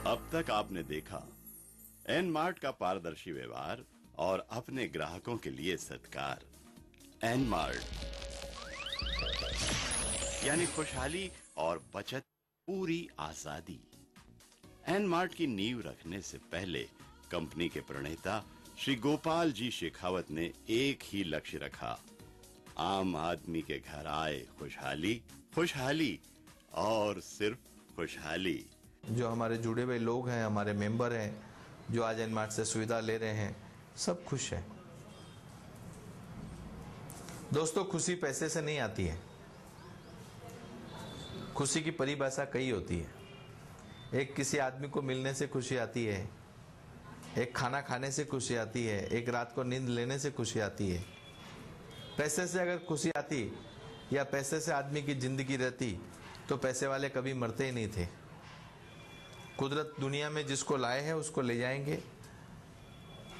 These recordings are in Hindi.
अब तक आपने देखा एन मार्ट का पारदर्शी व्यवहार और अपने ग्राहकों के लिए सत्कार। एन मार्ट यानी खुशहाली और बचत, पूरी आजादी। एन मार्ट की नींव रखने से पहले कंपनी के प्रणेता श्री गोपाल जी शेखावत ने एक ही लक्ष्य रखा, आम आदमी के घर आए खुशहाली, खुशहाली और सिर्फ खुशहाली। जो हमारे जुड़े हुए लोग हैं, हमारे मेंबर हैं, जो आज एन मार्ट से सुविधा ले रहे हैं, सब खुश हैं। दोस्तों, खुशी पैसे से नहीं आती है। खुशी की परिभाषा कई होती है। एक किसी आदमी को मिलने से खुशी आती है, एक खाना खाने से खुशी आती है, एक रात को नींद लेने से खुशी आती है। पैसे से अगर खुशी आती या पैसे से आदमी की जिंदगी रहती तो पैसे वाले कभी मरते ही नहीं थे। कुदरत दुनिया में जिसको लाए हैं उसको ले जाएंगे।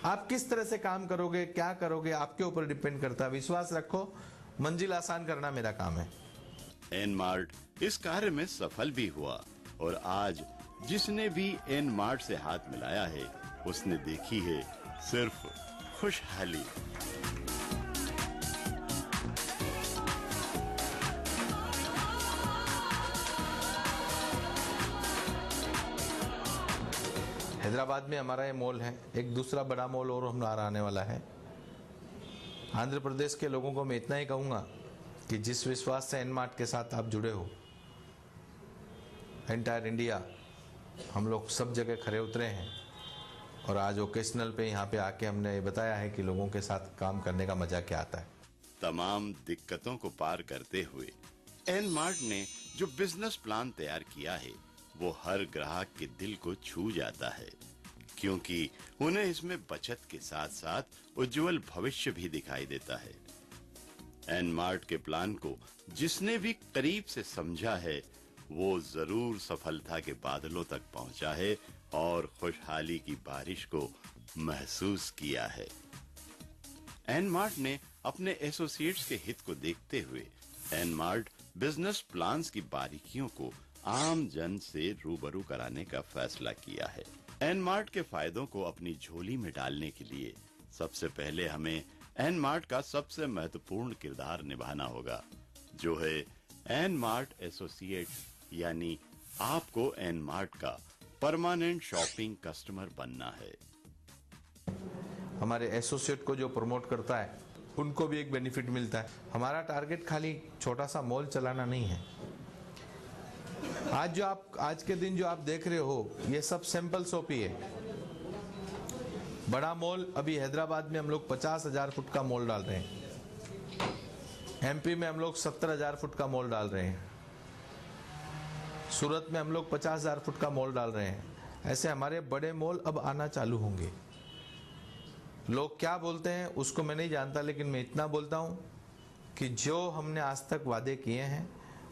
आप किस तरह से काम करोगे, क्या करोगे, आपके ऊपर डिपेंड करता है। विश्वास रखो, मंजिल आसान करना मेरा काम है। एन मार्ट इस कार्य में सफल भी हुआ और आज जिसने भी एन मार्ट से हाथ मिलाया है उसने देखी है सिर्फ खुशहाली। हैदराबाद में हमारा ये मॉल है, एक दूसरा बड़ा मॉल और हमारा आने वाला है। आंध्र प्रदेश के लोगों को मैं इतना ही कहूँगा कि जिस विश्वास से एन मार्ट के साथ आप जुड़े हो, एंटायर इंडिया हम लोग सब जगह खरे उतरे हैं और आज ओकेशनल पे यहाँ पे आके हमने ये बताया है कि लोगों के साथ काम करने का मजा क्या आता है। तमाम दिक्कतों को पार करते हुए एन मार्ट ने जो बिजनेस प्लान तैयार किया है वो हर ग्राहक के दिल को छू जाता है, क्योंकि उन्हें इसमें बचत के साथ साथ उज्जवल भविष्य भी दिखाई देता है। एन मार्ट के प्लान को जिसने भी करीब से समझा है वो जरूर सफलता के बादलों तक पहुंचा है और खुशहाली की बारिश को महसूस किया है। एन मार्ट ने अपने एसोसिएट्स के हित को देखते हुए एन मार्ट बिजनेस प्लान्स की बारीकियों को आम जन से रूबरू कराने का फैसला किया है। एन मार्ट के फायदों को अपनी झोली में डालने के लिए सबसे पहले हमें एन मार्ट का सबसे महत्वपूर्ण किरदार निभाना होगा, जो है एन मार्ट एसोसिएट, यानी आपको एन मार्ट का परमानेंट शॉपिंग कस्टमर बनना है। हमारे एसोसिएट को जो प्रमोट करता है उनको भी एक बेनिफिट मिलता है। हमारा टारगेट खाली छोटा सा मॉल चलाना नहीं है। आज के दिन जो आप देख रहे हो ये सब सैंपल शॉप ही है। बड़ा मॉल अभी हैदराबाद में हम लोग 50,000 फुट का मॉल डाल रहे हैं। एमपी में हम लोग 70,000 फुट का मॉल डाल रहे हैं। सूरत में हम लोग 50,000 फुट का मॉल डाल रहे हैं। ऐसे हमारे बड़े मॉल अब आना चालू होंगे। लोग क्या बोलते हैं उसको मैं नहीं जानता, लेकिन मैं इतना बोलता हूं कि जो हमने आज तक वादे किए हैं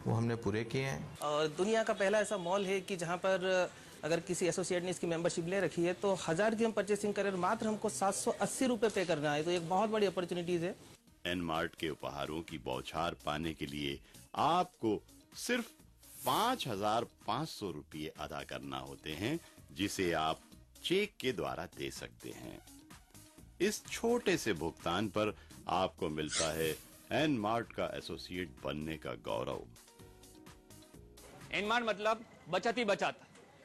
वो हमने पूरे किए हैं। और दुनिया का पहला ऐसा मॉल है कि जहां पर अगर किसी एसोसिएट ने इसकी मेंबरशिप ले रखी है तो 1000 की हम परचेसिंग करें, मात्र हमको 780 रुपए पे करना है। तो एक बहुत बड़ी अपॉर्चुनिटीज है। एन मार्ट के उपहारों की बौछार पाने के लिए आपको सिर्फ 5,500 रुपये अदा करना होते हैं, जिसे आप चेक के द्वारा दे सकते हैं। इस छोटे से भुगतान पर आपको मिलता है एन मार्ट का एसोसिएट बनने का गौरव। एन मार्ट मतलब बचत ही बचत।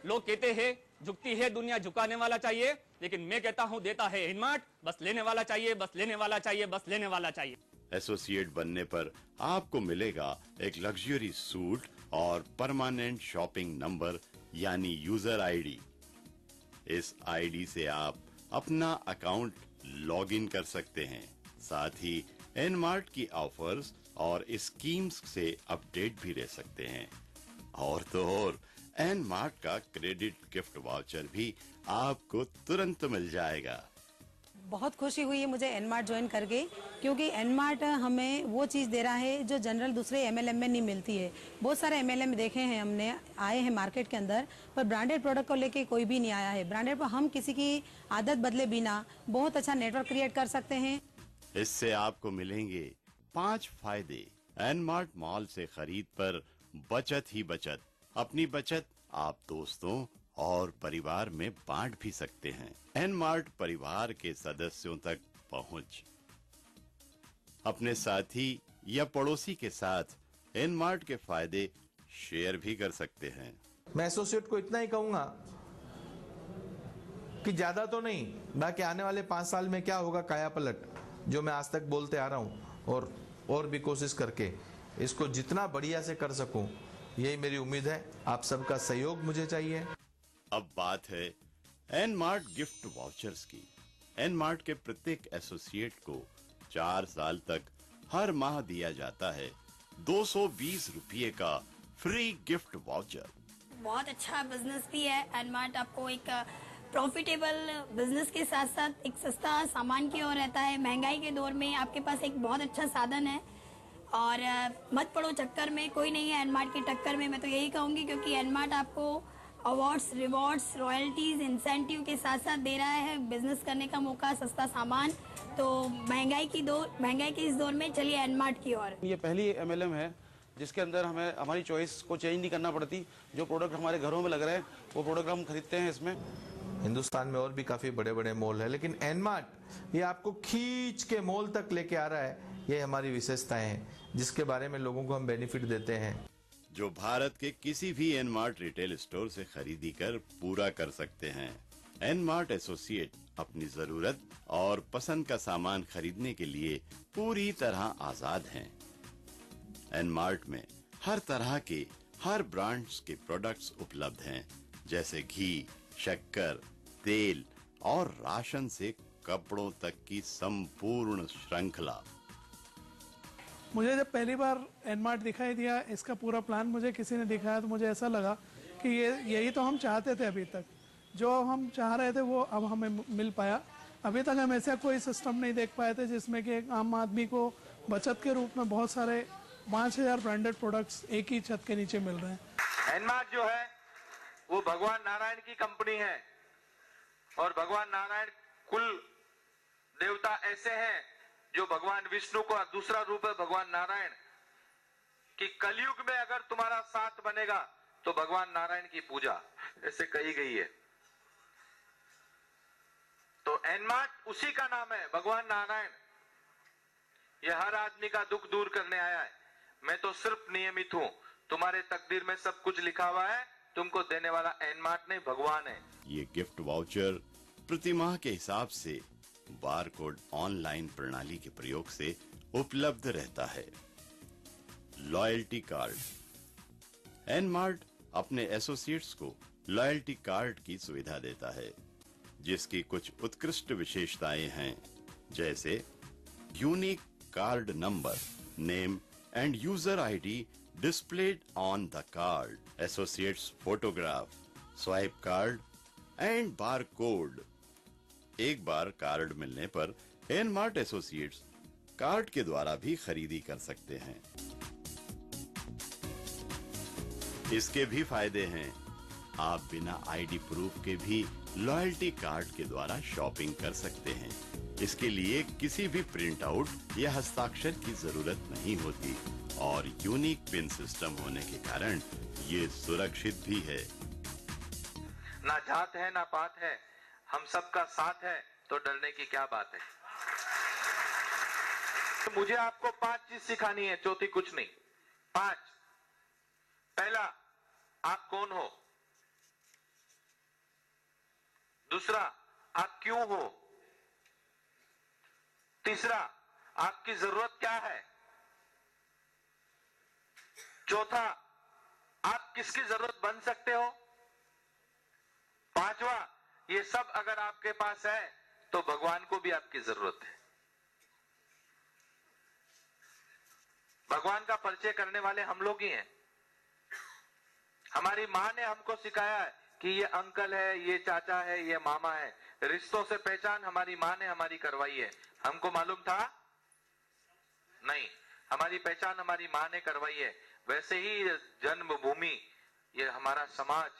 लोग कहते हैं झुकती है दुनिया, झुकाने वाला चाहिए, लेकिन मैं कहता हूं देता है एन मार्ट, बस लेने वाला चाहिए, बस लेने वाला चाहिए, बस लेने वाला चाहिए। एसोसिएट बनने पर आपको मिलेगा एक लग्जरी सूट और परमानेंट शॉपिंग नंबर यानी यूजर आईडी। इस आईडी से आप अपना अकाउंट लॉग इन कर सकते हैं। साथ ही एन मार्ट की ऑफर्स और स्कीम्स से अपडेट भी रह सकते हैं। और तो और एन मार्ट का क्रेडिट गिफ्ट वाउचर भी आपको तुरंत मिल जाएगा। बहुत खुशी हुई है मुझे एन मार्ट ज्वाइन करके, क्योंकि एन मार्ट हमें वो चीज़ दे रहा है जो जनरल दूसरे एमएलएम में नहीं मिलती है। बहुत सारे एमएलएम देखे हैं हमने, आए हैं मार्केट के अंदर, पर ब्रांडेड प्रोडक्ट को लेके कोई भी नहीं आया है। ब्रांडेड पर हम किसी की आदत बदले बिना बहुत अच्छा नेटवर्क क्रिएट कर सकते हैं। इससे आपको मिलेंगे 5 फायदे। एन मार्ट मॉल से खरीद पर बचत ही बचत। अपनी बचत आप दोस्तों और परिवार में बांट भी सकते हैं। एनमार्ट परिवार के सदस्यों तक पहुंच। अपने साथी या पड़ोसी के साथ एनमार्ट के फायदे शेयर भी कर सकते हैं। मैं एसोसिएट को इतना ही कहूंगा कि ज्यादा तो नहीं, बाकी आने वाले 5 साल में क्या होगा काया पलट, जो मैं आज तक बोलते आ रहा हूं, और भी कोशिश करके इसको जितना बढ़िया से कर सकूं, यही मेरी उम्मीद है। आप सबका सहयोग मुझे चाहिए। अब बात है एनमार्ट गिफ्ट वाउचर्स की। एनमार्ट के प्रत्येक एसोसिएट को 4 साल तक हर माह दिया जाता है 220 रुपये का फ्री गिफ्ट वाउचर। बहुत अच्छा बिजनेस भी है एनमार्ट। आपको एक प्रॉफिटेबल बिजनेस के साथ साथ एक सस्ता सामान की ओर रहता है। महंगाई के दौर में आपके पास एक बहुत अच्छा साधन है और मत पड़ो चक्कर में, कोई नहीं है एनमार्ट की टक्कर में, मैं तो यही कहूंगी, क्योंकि एनमार्ट आपको अवार्ड्स, रिवॉर्ड्स, रॉयल्टीज, इंसेंटिव के साथ साथ दे रहा है बिजनेस करने का मौका, सस्ता सामान। तो महंगाई के इस दौर में चलिए एनमार्ट की ओर। ये पहली एमएलएम है जिसके अंदर हमें हमारी चॉइस को चेंज नहीं करना पड़ती। जो प्रोडक्ट हमारे घरों में लग रहे हैं वो प्रोडक्ट हम खरीदते हैं। इसमें हिंदुस्तान में और भी काफी बड़े बड़े मॉल है, लेकिन एनमार्ट ये आपको खींच के मॉल तक लेके आ रहा है। ये हमारी विशेषताएं हैं जिसके बारे में लोगों को हम बेनिफिट देते हैं। जो भारत के किसी भी एनमार्ट रिटेल स्टोर से खरीदी कर पूरा कर सकते हैं। एनमार्ट एसोसिएट अपनी जरूरत और पसंद का सामान खरीदने के लिए पूरी तरह आजाद हैं। एनमार्ट में हर तरह के हर ब्रांड्स के प्रोडक्ट्स उपलब्ध हैं, जैसे घी, शक्कर, तेल और राशन से कपड़ों तक की संपूर्ण श्रृंखला। मुझे जब पहली बार एनमार्ट दिखाई दिया, इसका पूरा प्लान मुझे किसी ने दिखाया, तो मुझे ऐसा लगा कि यही तो हम चाहते थे। अभी तक जो हम चाह रहे थे वो अब हमें मिल पाया। अभी तक हम ऐसा कोई सिस्टम नहीं देख पाए थे जिसमें कि एक आम आदमी को बचत के रूप में बहुत सारे 5000 ब्रांडेड प्रोडक्ट्स एक ही छत के नीचे मिल रहे हैं। एनमार्ट जो है वो भगवान नारायण की कंपनी है और भगवान नारायण कुल देवता ऐसे हैं जो भगवान विष्णु का दूसरा रूप है भगवान नारायण, कि कलयुग में अगर तुम्हारा साथ बनेगा तो भगवान नारायण की पूजा ऐसे कही गई है। तो एनमार्ट उसी का नाम है, भगवान नारायण। ये हर आदमी का दुख दूर करने आया है। मैं तो सिर्फ नियमित हूं, तुम्हारे तकदीर में सब कुछ लिखा हुआ है, तुमको देने वाला एनमार्ट नहीं भगवान है। ये गिफ्ट वाउचर प्रतिमाह के हिसाब से बारकोड ऑनलाइन प्रणाली के प्रयोग से उपलब्ध रहता है। Loyalty card. एनमार्ट अपने एसोसिएट्स को लॉयल्टी कार्ड की सुविधा देता है, जिसकी कुछ उत्कृष्ट विशेषताएं हैं, जैसे unique card number, name and user ID displayed on the card, associates photograph, swipe card and barcode। एक बार कार्ड मिलने पर एनमार्ट एसोसिएट्स कार्ड के द्वारा भी खरीदी कर सकते हैं। इसके भी फायदे हैं। आप बिना आईडी प्रूफ के भी लॉयल्टी कार्ड के द्वारा शॉपिंग कर सकते हैं। इसके लिए किसी भी प्रिंट आउट या हस्ताक्षर की जरूरत नहीं होती और यूनिक पिन सिस्टम होने के कारण ये सुरक्षित भी है। ना जात है ना पात है, हम सबका साथ है, तो डरने की क्या बात है। तो मुझे आपको 5 चीज सिखानी है, चौथी कुछ नहीं। 5। पहला, आप कौन हो। दूसरा, आप क्यों हो। तीसरा, आपकी जरूरत क्या है। चौथा, आप किसकी जरूरत बन सकते हो। 5वां, ये सब अगर आपके पास है तो भगवान को भी आपकी जरूरत है। भगवान का परिचय करने वाले हम लोग ही हैं। हमारी मां ने हमको सिखाया है कि ये अंकल है, ये चाचा है, ये मामा है। रिश्तों से पहचान हमारी मां ने हमारी करवाई है। हमको मालूम था नहीं, हमारी पहचान हमारी मां ने करवाई है। वैसे ही जन्मभूमि, ये हमारा समाज,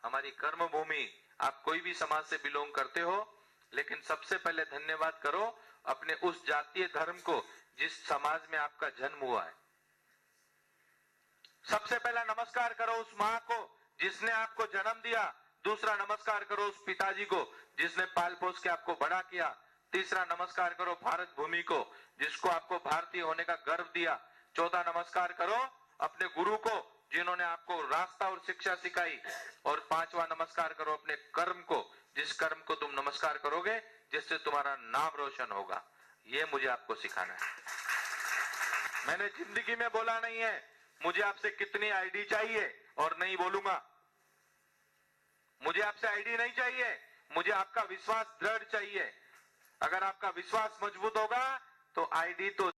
हमारी कर्म भूमि। आप कोई भी समाज से बिलोंग करते हो, लेकिन सबसे पहले धन्यवाद करो अपने उस जातीय धर्म को जिस समाज में आपका जन्म हुआ है। सबसे पहला नमस्कार करो उस मां को जिसने आपको जन्म दिया, दूसरा, नमस्कार करो उस पिताजी को जिसने पाल पोस के आपको बड़ा किया। तीसरा, नमस्कार करो भारत भूमि को जिसको आपको भारतीय होने का गर्व दिया। चौथा, नमस्कार करो अपने गुरु को जिन्होंने आपको रास्ता और शिक्षा सिखाई। और पांचवा, नमस्कार करो अपने कर्म को, जिस कर्म को तुम नमस्कार करोगे जिससे तुम्हारा नाम रोशन होगा। ये मुझे आपको सिखाना है। मैंने जिंदगी में बोला नहीं है मुझे आपसे कितनी आईडी चाहिए और नहीं बोलूंगा। मुझे आपसे आईडी नहीं चाहिए, मुझे आपका विश्वास दृढ़ चाहिए। अगर आपका विश्वास मजबूत होगा तो आईडी तो